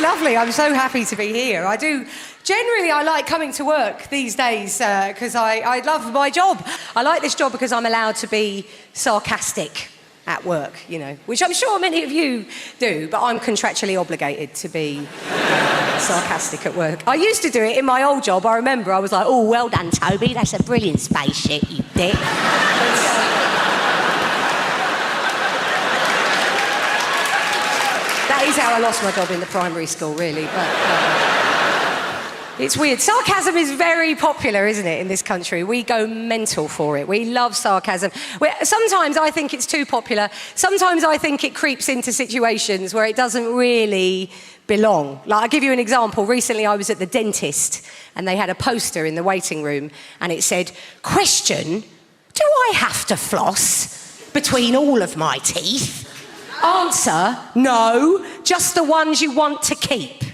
lovely. I'm so happy to be here. I do. Generally, I like coming to work these days because I love my job. I like this job because I'm allowed to be sarcastic at work, you know, which I'm sure many of you do, but I'm contractually obligated to be sarcastic at work. I used to do it in my old job. I remember I was like, oh, well done, Toby. That's a brilliant spaceship, you dick. That is how I lost my job in the primary school, really. But it's weird. Sarcasm is very popular, isn't it, in this country? We go mental for it. We love sarcasm. Sometimes I think it's too popular. Sometimes I think it creeps into situations where it doesn't really belong. Like, I'll give you an example. Recently I was at the dentist and they had a poster in the waiting room and it said, question, do I have to floss between all of my teeth? Answer, no, just the ones you want to keep.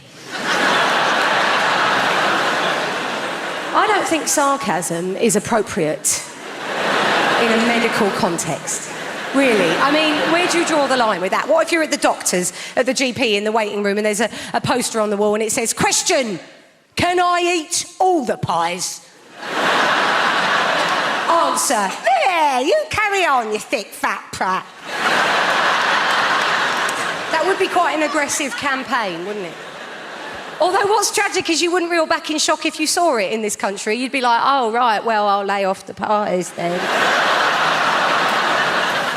I don't think sarcasm is appropriate in a medical context. Really. I mean, where do you draw the line with that? What if you're at the doctor's, at the GP in the waiting room and there's a poster on the wall and it says, question, can I eat all the pies? Answer, there, you carry on, you thick fat prat. That would be quite an aggressive campaign, wouldn't it? Although what's tragic is you wouldn't reel back in shock if you saw it in this country. You'd be like, oh, right, well, I'll lay off the pies then.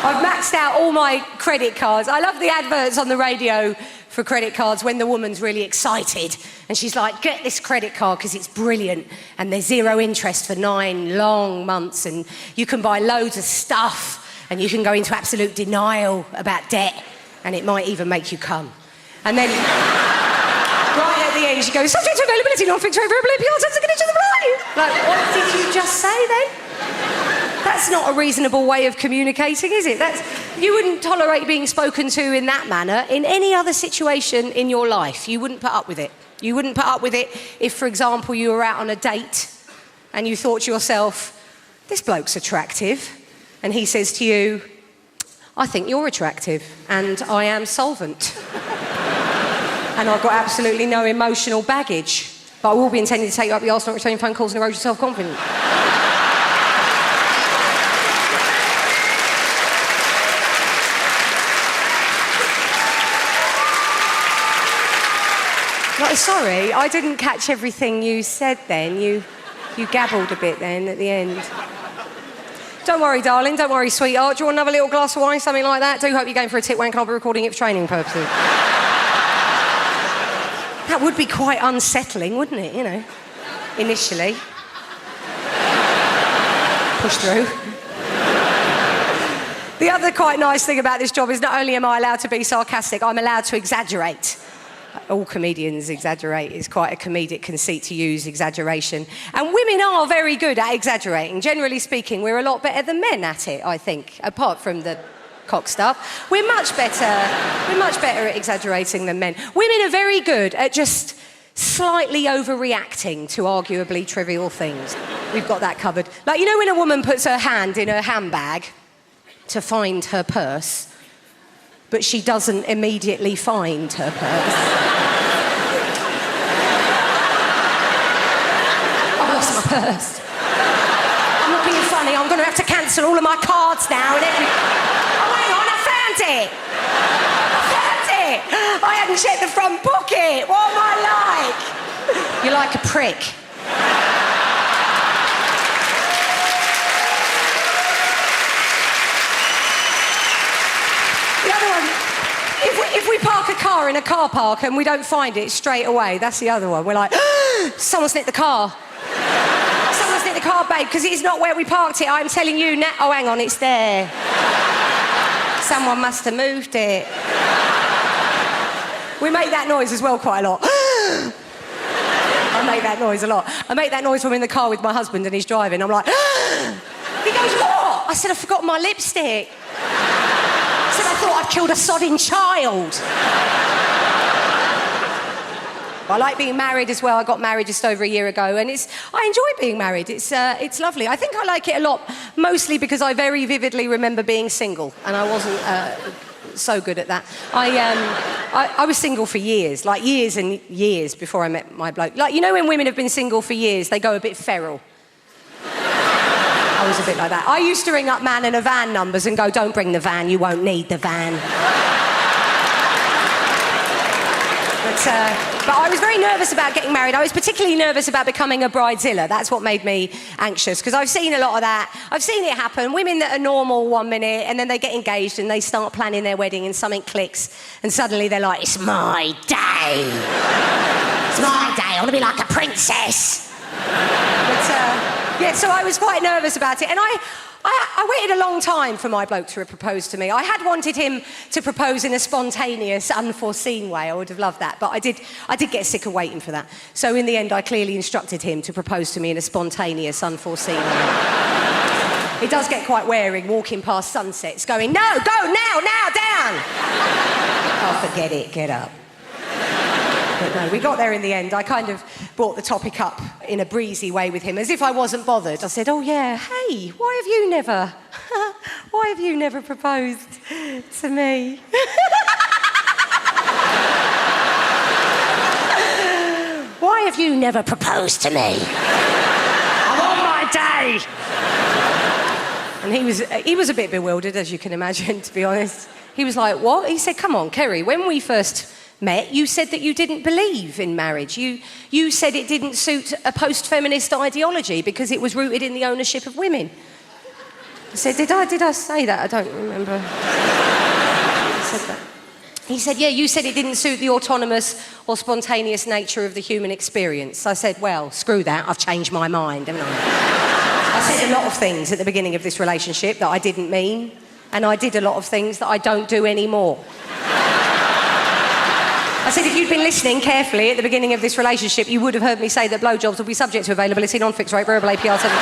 I've maxed out all my credit cards. I love the adverts on the radio for credit cards when the woman's really excited and she's like, get this credit card because it's brilliant and there's 0 interest for 9 long months and you can buy loads of stuff and you can go into absolute denial about debt and it might even make you come. And then... right at the end, she goes, subject to availability, non-fixed rate, variable APR, terms and conditions apply. Like, what did you just say then? That's not a reasonable way of communicating, is it? You wouldn't tolerate being spoken to in that manner in any other situation in your life. You wouldn't put up with it. You wouldn't put up with it if, for example, you were out on a date and you thought to yourself, this bloke's attractive. And he says to you, I think you're attractive and I am solvent. And I've got absolutely no emotional baggage. But I will be intending to take you up the arse, not returning phone calls and erode your self-confidence. Like, sorry, I didn't catch everything you said then. You gabbled a bit then at the end. Don't worry, darling, don't worry, sweetheart. Do you want another little glass of wine, something like that? Do hope you're going for a tit wank and I'll be recording it for training purposes. That would be quite unsettling, wouldn't it, you know, initially. Push through. The other quite nice thing about this job is not only am I allowed to be sarcastic, I'm allowed to exaggerate. All comedians exaggerate. It's quite a comedic conceit to use exaggeration. And women are very good at exaggerating. Generally speaking, we're a lot better than men at it, I think, apart from the cock stuff. We're much better at exaggerating than men. Women are very good at just slightly overreacting to arguably trivial things. We've got that covered. Like, you know when a woman puts her hand in her handbag to find her purse, but she doesn't immediately find her purse. I've lost my purse. I'm not being funny, I'm going to have to cancel all of my cards now and everything. It. I found it! I hadn't checked the front pocket! What am I like? You're like a prick. The other one, if we park a car in a car park and we don't find it straight away, that's the other one. We're like, someone's nicked the car. Someone's nicked the car, babe, because it's not where we parked it. I'm telling you now. Oh, hang on, it's there. Someone must have moved it. We make that noise as well quite a lot. I make that noise a lot. I make that noise when I'm in the car with my husband and he's driving. I'm like, he goes, what? I said, I've forgotten my lipstick. I said, I thought I'd killed a sodding child. I like being married as well. I got married just over a year ago, and I enjoy being married. It's lovely. I think I like it a lot, mostly because I very vividly remember being single, and I wasn't so good at that. I was single for years, like years and years before I met my bloke. Like, you know when women have been single for years, they go a bit feral. I was a bit like that. I used to ring up man in a van numbers and go, don't bring the van, you won't need the van. But I was very nervous about getting married. I was particularly nervous about becoming a bridezilla. That's what made me anxious, because I've seen a lot of that. I've seen it happen. Women that are normal 1 minute, and then they get engaged and they start planning their wedding and something clicks, and suddenly they're like, it's my day. It's my day. I want to be like a princess. Yeah, so I was quite nervous about it. And I waited a long time for my bloke to propose to me. I had wanted him to propose in a spontaneous, unforeseen way. I would have loved that. But I did get sick of waiting for that. So in the end, I clearly instructed him to propose to me in a spontaneous, unforeseen way. It does get quite wearing, walking past sunsets, going, no, go, now, down. Oh, forget it, get up. But no, we got there in the end. I kind of brought the topic up in a breezy way with him, as if I wasn't bothered. I said, oh yeah, hey, why have you never proposed to me? Why have you never proposed to me? I'm on my day. And he was a bit bewildered, as you can imagine, to be honest. He was like, what? He said, come on, Kerry, when we first met, you said that you didn't believe in marriage. You said it didn't suit a post-feminist ideology because it was rooted in the ownership of women. I said, did I say that? I don't remember. I said that. He said, yeah, you said it didn't suit the autonomous or spontaneous nature of the human experience. I said, well, screw that, I've changed my mind, haven't I? I said a lot of things at the beginning of this relationship that I didn't mean, and I did a lot of things that I don't do anymore. I said, if you'd been listening carefully at the beginning of this relationship, you would have heard me say that blowjobs will be subject to availability, non-fixed rate, variable APR, 7